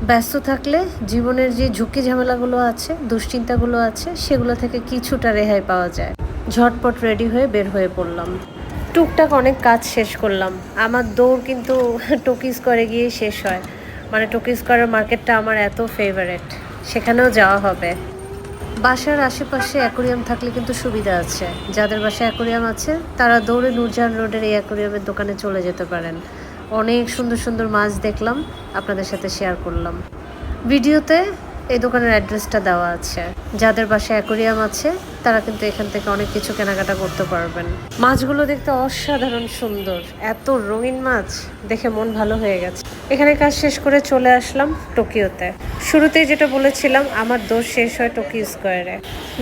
ব্যস্ত থাকলে জীবনের যে ঝুঁকি ঝামেলাগুলো আছে, দুশ্চিন্তাগুলো আছে, সেগুলো থেকে কিছুটা রেহাই পাওয়া যায়। ঝটপট রেডি হয়ে বের হয়ে পড়লাম। টুকটাক অনেক কাজ শেষ করলাম। আমার দৌড় কিন্তু টোকি স্কোয়ারে গিয়ে শেষ হয়। মানে টোকি স্কোয়ারের মার্কেটটা আমার এত ফেভারেট, সেখানেও যাওয়া হবে। বাসার আশেপাশে অ্যাকোরিয়াম থাকলে কিন্তু সুবিধা আছে। যাদের বাসায় অ্যাকোরিয়াম আছে তারা দৌড়ে নূরজাহান রোডের এই অ্যাকোরিয়ামের দোকানে চলে যেতে পারেন। অনেক সুন্দর সুন্দর মাছ দেখলাম, আপনাদের সাথে শেয়ার করলাম। ভিডিওতে এই দোকানের অ্যাড্রেসটা দেওয়া আছে। যাদের বাসায় অ্যাকোরিয়াম আছে তারা কিন্তু এখান থেকে অনেক কিছু কেনাকাটা করতে পারবেন। মাছগুলো দেখতে অসাধারণ সুন্দর, এত রঙিন মাছ দেখে মন ভালো হয়ে গেছে। এখানে কাজ শেষ করে চলে আসলাম টোকিওতে। শুরুতেই যেটা বলেছিলাম, আমার দোষ শেষ হয় টোকিও স্কোয়ারে।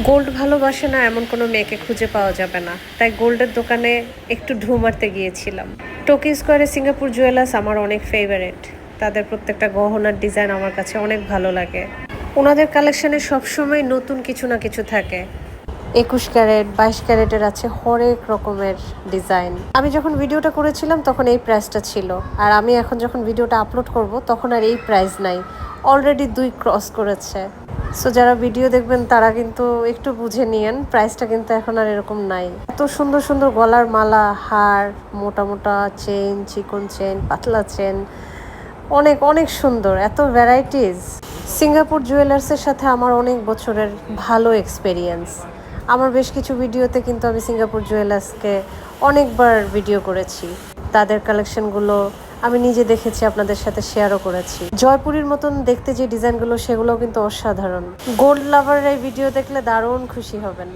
গোল্ড ভালোবাসে না এমন কোনো মেয়েকে খুঁজে পাওয়া যাবে না, তাই গোল্ডের দোকানে একটু ঢু মারতে গিয়েছিলাম। টোকিও স্কোয়ারে সিঙ্গাপুর জুয়েলার্স আমার অনেক ফেভারিট। তাদের প্রত্যেকটা গহনার ডিজাইন আমার কাছে অনেক ভালো লাগে। ওনাদের কালেকশানে সবসময় নতুন কিছু না কিছু থাকে। 21 ক্যারেট, 22 ক্যারেটের আছে হরেক রকমের ডিজাইন। আমি যখন ভিডিওটা করেছিলাম তখন এই প্রাইসটা ছিল, আর আমি এখন যখন ভিডিওটা আপলোড করব তখন আর এই প্রাইস নাই, অলরেডি 2 ক্রস করেছে। সো যারা ভিডিও দেখবেন তারা কিন্তু একটু বুঝে নিয়েন, প্রাইসটা কিন্তু এখন আর এরকম নাই। এত সুন্দর সুন্দর গলার মালা, হার, মোটা মোটা চেন, চিকন চেন, পাতলা চেন, অনেক অনেক সুন্দর, এত ভ্যারাইটিস। সিঙ্গাপুর জুয়েলার্সের সাথে আমার অনেক বছরের ভালো এক্সপেরিয়েন্স। আমার বেশ কিছু ভিডিওতে কিন্তু আমি সিঙ্গাপুর জুয়েলার্সকে অনেকবার ভিডিও করেছি। তাদের কালেকশনগুলো আমি নিজে দেখেছি, আপনাদের সাথে শেয়ারও করেছি। জয়পুরীর মতন দেখতে যে ডিজাইনগুলো, সেগুলোও কিন্তু অসাধারণ। গোল্ড লাভাররা এই ভিডিও দেখলে দারুণ খুশি হবেন।